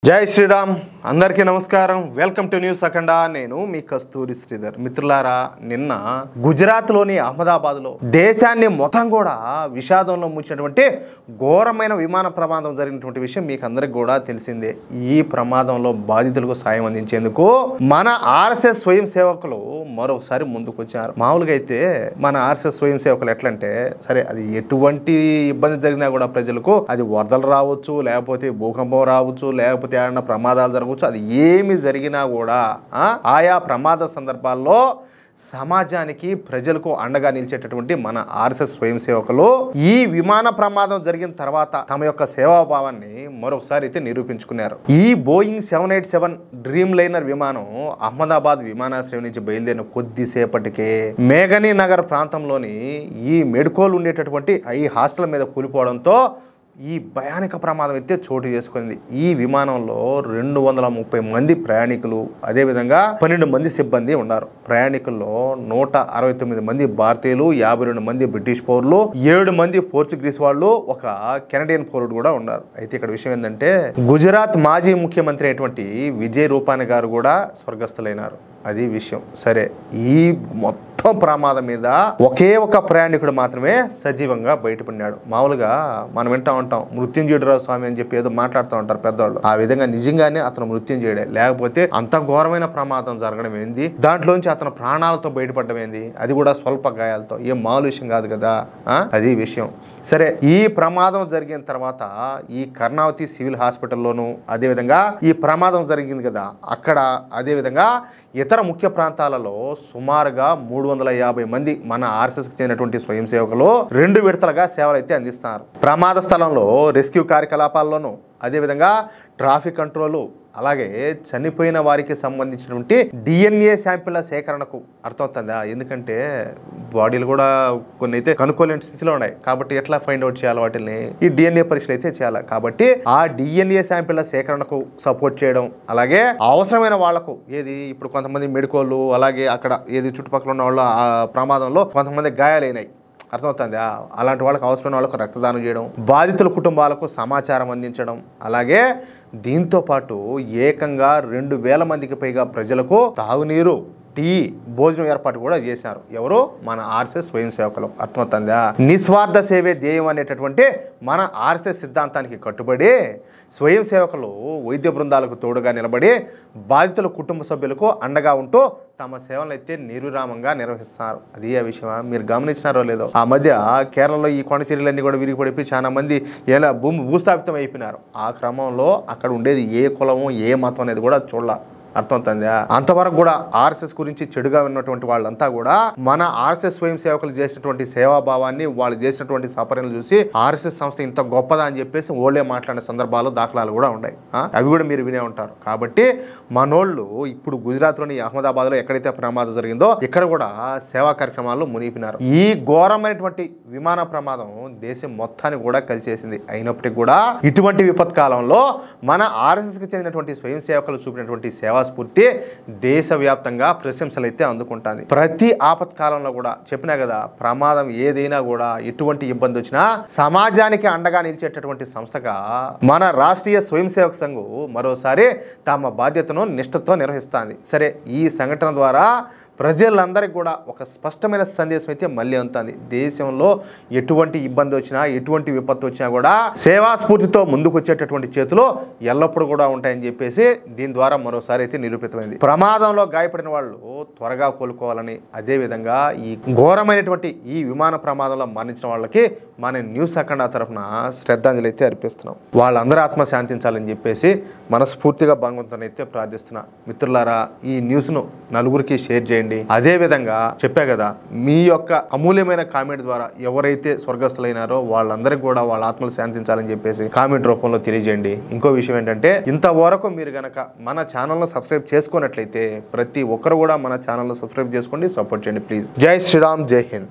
జై శ్రీరామ్ అందరికీ నమస్కారం వెల్కమ్ టు న్యూస్ అఖండ నేను మీ కస్తూరి శ్రీధర్ మిత్రులారా నిన్న గుజరాత్ లోని అహ్మదాబాద్ లో దేశాన్ని మొత్తం కూడా విషాదంలో ముంచినటువంటి ఘోరమైన విమాన ప్రమాదం జరిగినటువంటి విషయం మీకు అందరికి కూడా తెలిసిందే ఈ ప్రమాదంలో బాధితులకు సాయం అందించేందుకు మన ఆర్ఎస్ఎస్ స్వయం సేవకులు మరొకసారి ముందుకు వచ్చారు మామూలుగా అయితే మన ఆర్ఎస్ఎస్ స్వయం సేవకులు ఎట్లంటే సరే అది ఎటువంటి ఇబ్బంది జరిగినా కూడా ప్రజలకు అది వరదలు రావచ్చు లేకపోతే భూకంపం రావచ్చు లేకపోతే ఏమైనా ప్రమాదాలు జరగవచ్చు అది ఏమి జరిగినా కూడా ఆయా ప్రమాద సందర్భాల్లో సమాజానికి ప్రజలకు అండగా నిలిచేటటువంటి మన ఆర్ఎస్ఎస్ స్వయం సేవకులు ఈ విమాన ప్రమాదం జరిగిన తర్వాత తమ యొక్క సేవాభావాన్ని మరొకసారి అయితే నిరూపించుకున్నారు. ఈ బోయింగ్ 787 డ్రీమ్ లైనర్ విమానం అహ్మదాబాద్ విమానాశ్రయం నుంచి బయలుదేరిన కొద్దిసేపటికే మేఘనీ నగర్ ప్రాంతంలోని ఈ మెడికోల్ ఉండేటటువంటి ఈ హాస్టల్ మీద కూలిపోవడంతో ఈ భయానక ప్రమాదం అయితే చోటు చేసుకుంది. ఈ విమానంలో 230 మంది ప్రయాణికులు అదేవిధంగా 12 మంది సిబ్బంది ఉన్నారు. ప్రయాణికుల్లో 169 మంది భారతీయులు, 52 మంది బ్రిటిష్ పౌరులు, 7 మంది పోర్చుగీస్ వాళ్ళు, ఒక కెనడియన్ పౌరుడు కూడా ఉన్నారు. అయితే ఇక్కడ విషయం ఏంటంటే గుజరాత్ మాజీ ముఖ్యమంత్రి అయినటువంటి విజయ్ రూపానీ గారు కూడా స్వర్గస్థులైనారు. అది విషయం. సరే, ఈ మొత్తం ప్రమాదం మీద ఒకే ఒక ప్రయాణికుడు మాత్రమే సజీవంగా బయటపడినాడు. మామూలుగా మనం వింటా ఉంటాం మృత్యుంజయుడు స్వామి అని చెప్పి ఏదో మాట్లాడుతూ ఉంటారు పెద్దవాళ్ళు. ఆ విధంగా నిజంగానే అతను మృత్యుంజయుడే, లేకపోతే అంత ఘోరమైన ప్రమాదం జరగడం ఏంది, దాంట్లోంచి అతను ప్రాణాలతో బయటపడడం ఏంది, అది కూడా స్వల్ప గాయాలతో, ఏం మామూలు విషయం కాదు కదా. అది విషయం. సరే, ఈ ప్రమాదం జరిగిన తర్వాత ఈ కర్ణావతి సివిల్ హాస్పిటల్లోనూ అదేవిధంగా ఈ ప్రమాదం జరిగింది కదా అక్కడ అదేవిధంగా ఇతర ముఖ్య ప్రాంతాలలో సుమారుగా 350 మంది మన ఆర్ఎస్ఎస్కి చెందినటువంటి స్వయం సేవకులు 2 విడతలుగా సేవలు అయితే అందిస్తున్నారు. ప్రమాద స్థలంలో రెస్క్యూ కార్యకలాపాల్లోనూ అదేవిధంగా ట్రాఫిక్ కంట్రోలు అలాగే చనిపోయిన వారికి సంబంధించినటువంటి DNA శాంపిళ్ల సేకరణకు అర్థమవుతుందా. ఎందుకంటే బాడీలు కూడా కొన్ని అయితే కనుక్కోలేని స్థితిలో ఉన్నాయి కాబట్టి ఎట్లా ఫైండ్ అవుట్ చేయాలి వాటిని, ఈ DNA పరీక్షలు అయితే చేయాలి. కాబట్టి ఆ DNA శాంపిళ్ల సేకరణకు సపోర్ట్ చేయడం, అలాగే అవసరమైన వాళ్లకు ఏది ఇప్పుడు కొంతమంది మెడికోళ్ళు అలాగే అక్కడ ఏది చుట్టుపక్కల ఉన్న వాళ్ళ ఆ ప్రమాదంలో కొంతమంది గాయాలైనాయి అర్థమవుతుందా, అలాంటి వాళ్ళకి అవసరమైన వాళ్ళకు రక్తదానం చేయడం, బాధితుల కుటుంబాలకు సమాచారం అందించడం, అలాగే దీంతో పాటు ఏకంగా 2000 మందికి పైగా ప్రజలకు తాగునీరు, టీ, భోజనం ఏర్పాటు కూడా చేశారు. ఎవరు? మన ఆర్ఎస్ఎస్ స్వయం సేవకులు. అర్థమవుతుందా. నిస్వార్థ సేవే ధ్యేయం అనేటటువంటి మన ఆర్ఎస్ఎస్ సిద్ధాంతానికి కట్టుబడి స్వయం సేవకులు వైద్య బృందాలకు తోడుగా నిలబడి బాధితుల కుటుంబ సభ్యులకు అండగా ఉంటూ తమ సేవలను అయితే నిర్విరామంగా నిర్వహిస్తున్నారు. అది ఆ విషయం మీరు గమనించినారో లేదో, ఆ మధ్య కేరళలో ఈ కొండ చర్యలన్నీ కూడా విరిగిపడిపోయి చాలా మంది ఎలా భూస్థాపితం అయిపోయినారు. ఆ క్రమంలో అక్కడ ఉండేది ఏ కులము ఏ మతం అనేది కూడా చూడాల. అర్థమవుతుందా. అంతవరకు కూడా ఆర్ఎస్ఎస్ గురించి చెడుగా ఉన్నటువంటి వాళ్ళంతా కూడా మన ఆర్ఎస్ఎస్ స్వయం సేవకులు చేసినటువంటి సేవాభావాన్ని, వాళ్ళు చేసినటువంటి సపర్యలు చూసి ఆర్ఎస్ఎస్ సంస్థ ఇంత గొప్పదా అని చెప్పేసి ఓళ్ళే మాట్లాడిన సందర్భాలు దాఖలాలు కూడా ఉన్నాయి. అవి కూడా మీరు వినే ఉంటారు. కాబట్టి మనోళ్ళు ఇప్పుడు గుజరాత్లోని అహ్మదాబాద్లో ఎక్కడైతే ప్రమాదం జరిగిందో ఇక్కడ కూడా సేవా కార్యక్రమాల్లో మునిగిపోయినారు. ఈ ఘోరమైనటువంటి విమాన ప్రమాదం దేశం మొత్తాన్ని కూడా కలిసేసింది. అయినప్పటికీ కూడా ఇటువంటి విపత్కాలంలో మన ఆర్ఎస్ఎస్కి చెందినటువంటి స్వయం సేవకులు చూపినటువంటి సేవా స్ఫూర్తి దేశవ్యాప్తంగా ప్రశంసలు అయితే అందుకుంటుంది. ప్రతి ఆపత్కాలంలో కూడా చెప్పినా కదా, ప్రమాదం ఏదైనా కూడా ఎటువంటి ఇబ్బంది వచ్చినా సమాజానికి అండగా నిలిచేటటువంటి సంస్థగా మన రాష్ట్రీయ స్వయం సేవక సంఘం మరోసారి తమ బాధ్యతను నిష్ఠతో నిర్వహిస్తుంది. సరే, ఈ సంఘటన ద్వారా ప్రజలందరికీ కూడా ఒక స్పష్టమైన సందేశం అయితే మళ్ళీ ఉంటుంది. దేశంలో ఎటువంటి ఇబ్బంది వచ్చినా ఎటువంటి విపత్తు వచ్చినా కూడా సేవా స్ఫూర్తితో ముందుకు వచ్చేటటువంటి చేతులు ఎల్లప్పుడూ కూడా ఉంటాయని చెప్పేసి దీని ద్వారా మరోసారి అయితే నిరూపితమైంది. ప్రమాదంలో గాయపడిన వాళ్ళు త్వరగా కోలుకోవాలని, అదేవిధంగా ఈ ఘోరమైనటువంటి ఈ విమాన ప్రమాదంలో మరణించిన వాళ్ళకి మన న్యూస్ అఖండ తరఫున శ్రద్ధాంజలి అయితే అర్పిస్తున్నాం. వాళ్ళందరూ ఆత్మ శాంతించాలని చెప్పేసి మనస్ఫూర్తిగా భగవంతుని అయితే ప్రార్థిస్తున్నా. మిత్రులారా, ఈ న్యూస్ను నలుగురికి షేర్ చేయండి. అదే విధంగా చెప్పా కదా, మీ యొక్క అమూల్యమైన కామెంట్ ద్వారా ఎవరైతే స్వర్గస్థులైనారో వాళ్ళందరికీ కూడా వాళ్ళ ఆత్మలు శాంతించాలని చెప్పేసి కామెంట్ రూపంలో తెలియజేయండి. ఇంకో విషయం ఏంటంటే, ఇంతవరకు మీరు గనక మన ఛానల్ను సబ్స్క్రైబ్ చేసుకున్నట్లయితే ప్రతి ఒక్కరు కూడా మన ఛానల్ను సబ్స్క్రైబ్ చేసుకోండి, సపోర్ట్ చేయండి ప్లీజ్. జై శ్రీరామ్, జై హింద్.